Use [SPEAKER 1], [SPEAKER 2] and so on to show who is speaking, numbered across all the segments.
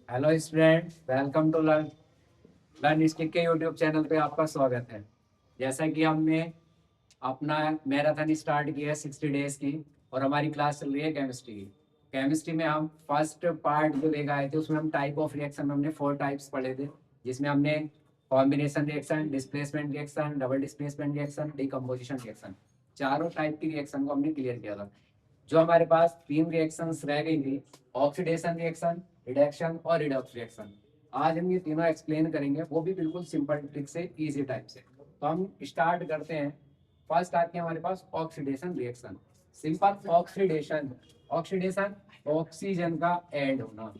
[SPEAKER 1] Hello student, welcome to learn learn stick के YouTube channel पे आपका स्वागत है। जैसा कि हमने अपना मैराथन स्टार्ट किया है 60 डेज की, और हमारी क्लास चल रही है केमिस्ट्री की। केमिस्ट्री में हम फर्स्ट पार्ट जो लेकर आए थे उसमें हम टाइप ऑफ रिएक्शन में हमने 4 टाइप्स पढ़े थे, जिसमें हमने combination reaction, displacement reaction, double displacement reaction, decomposition reaction, चारों टाइप की रिएक्शन को हमने क्लियर किया था। जो हमारे पास 3 रिएक्शंस रह गई थी, ऑक्सीडेशन रिएक्शन, रिडक्शन और रिडॉक्स रिएक्शन, आज हम ये तीनों एक्सप्लेन करेंगे, वो भी बिल्कुल सिंपल ट्रिक से, इजी टाइप से। तो हम स्टार्ट करते हैं। फर्स्ट आती है हमारे पास oxidation reaction. Simple oxidation, oxidation oxygen का ऐड होना।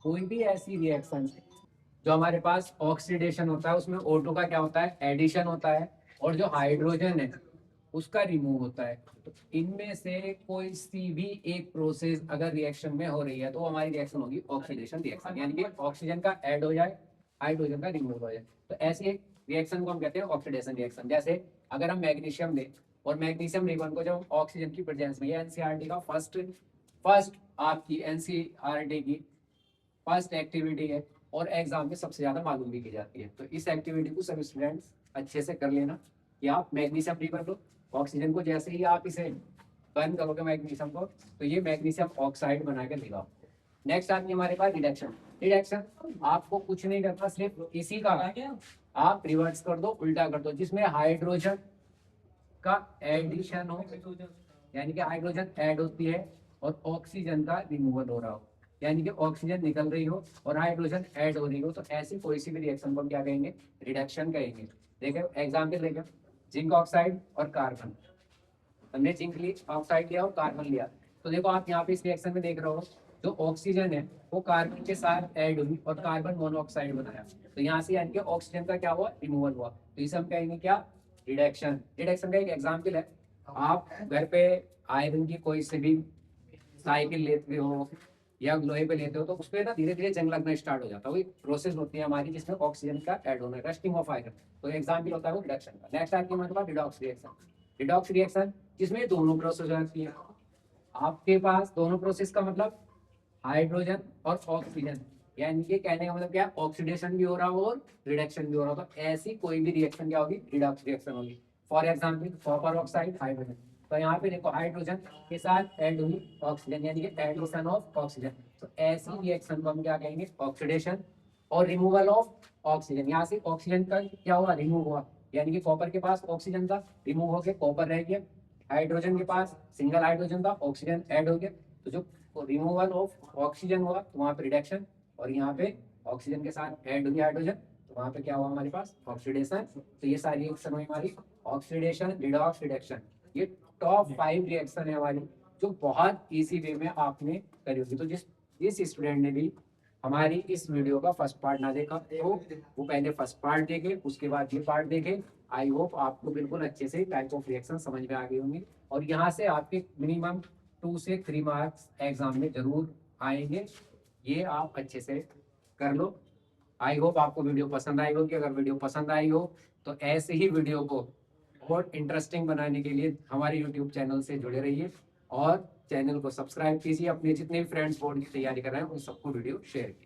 [SPEAKER 1] कोई भी ऐसी रिएक्शन जो हमारे पास ऑक्सीडेशन होता है उसमें O2 का क्या होता है, एडिशन होता है, और जो हाइड्रोजन है उसका रिमूव होता है। तो इनमें से कोई सी भी एक प्रोसेस अगर रिएक्शन में हो रही है तो वो हमारी रिएक्शन होगी ऑक्सीडेशन रिएक्शन, यानी कि ऑक्सीजन का ऐड हो जाए, हाइड्रोजन का रिमूव हो जाए। तो ऐसी एक रिएक्शन को हम कहते हैं ऑक्सीडेशन रिएक्शन। जैसे अगर हम मैग्नीशियम लें और मैग्नीशियम रिबन को जब ऑक्सीजन की प्रेजेंस में, ये एनसीईआरटी का फर्स्ट फर्स्ट आपकी एनसीईआरटी की फर्स्ट एक्टिविटी है, और एग्जाम में सबसे ज्यादा मालूम भी की जाती है। तो इस एक्टिविटी को सब स्टूडेंट्स अच्छे से कर लेना कि आप मैग्नीशियम रिबन लो, ऑक्सीजन को जैसे ही आप इसे बर्न करोगे मैग्नीशियम को, तो ये मैग्नीशियम ऑक्साइड बना के देगा। नेक्स्ट आती है हमारे पास रिडक्शन। रिडक्शन आपको कुछ नहीं करना, सिर्फ इसी का आप रिवर्स कर दो, उल्टा कर दो, जिसमें हाइड्रोजन का एडिशन हो, यानी कि हाइड्रोजन ऐड होती है और ऑक्सीजन का रिमूवल हो रहा हो, यानी कि ऑक्सीजन निकल रही हो और हाइड्रोजन ऐड हो रही हो। तो ऐसी कोई सी भी रिएक्शन को हम क्या कहेंगे, रिडक्शन कहेंगे। देखो एग्जाम्पल देखो, जिंक ऑक्साइड और कार्बन। हमने जिंक ऑक्साइड लिया और कार्बन लिया, तो देखो आप यहाँ पे इस रिएक्शन में देख रहे हो, जो ऑक्सीजन है वो कार्बन के साथ ऐड हुई और कार्बन मोनोऑक्साइड बनाया। तो यहाँ से यानी कि ऑक्सीजन का क्या हुआ, रिमूवल हुआ। तो इसे हम कहेंगे क्या, रिडक्शन। रिडक्शन का एक एग्जाम्पल है, आप घर पे आयरन की कोई से भी साइकिल लेते हो या लोहे पे लेते हो, तो उस पर ना धीरे धीरे जंग लगना स्टार्ट हो जाता है। वही प्रोसेस होती है हमारी जिसमें ऑक्सीजन का ऐड होना है, रस्टिंग ऑफ आयरन। तो एग्जाम्पल होता है वो रिडक्शन का। नेक्स्ट आती है हमारे पास रिडॉक्स रिएक्शन। रिडॉक्स रिएक्शन जिसमें दोनों प्रोसेस होती है। आपके पास दोनों प्रोसेस का मतलब हाइड्रोजन और ऑक्सीजन, यानी कि कहने का मतलब क्या, ऑक्सीडेशन भी हो रहा हो और रिडक्शन भी हो रहा हो। तो ऐसी कोई भी रिएक्शन क्या होगी, रिडॉक्स रिएक्शन होगी। For example copper oxide hydrogen, तो यहाँ पे देखो हाइड्रोजन के साथ ऐड हुई ऑक्सीजन, यानी कि एडिशन ऑफ ऑक्सीजन। तो ऐसी रिएक्शन को हम क्या कहेंगे, ऑक्सीडेशन और रिमूवल ऑफ ऑक्सीजन। यहाँ से ऑक्सीजन का क्या हुआ, रिमूव हुआ, यानी कि कॉपर के पास ऑक्सीजन था, रिमूव होकर कॉपर रह गया। हाइड्रोजन के पास सिंगल हाइड्रोजन था, ऑक्सीजन ऐड हो गया। तो जो रिमूवल ऑफ ऑक्सीजन हुआ तो वहाँ पे रिडक्शन, और यहाँ पे ऑक्सीजन के साथ ऐड हुई हाइड्रोजन, तो वहाँ पे क्या हुआ हमारे पास, ऑक्सीडेशन। तो ये सारी रिएक्शन हुई हमारी ऑक्सीडेशन, रिडॉक्स, रिडक्शन। ये टॉप 5 रिएक्शन है हमारी, जो बहुत इजी वे में आपने करी होगी। तो जिस जिस स्टूडेंट ने भी हमारी इस वीडियो का फर्स्ट पार्ट ना देखा तो वो पहले फर्स्ट पार्ट देखे, उसके बाद ये पार्ट देखे। आई होप आपको बिल्कुल अच्छे से टाइप ऑफ रिएक्शन समझ में आ गई होंगी, और यहाँ से आपके मिनिमम 2 से 3 मार्क्स एग्जाम में जरूर आएंगे। ये आप अच्छे से कर लो। आई होप आपको वीडियो पसंद आई होगी। अगर वीडियो पसंद आई हो तो ऐसे ही वीडियो को और इंटरेस्टिंग बनाने के लिए हमारे यूट्यूब चैनल से जुड़े रहिए, और चैनल को सब्सक्राइब कीजिए। अपने जितने भी फ्रेंड्स बोर्ड की तैयारी कर रहे हैं उन सबको वीडियो शेयर कीजिए।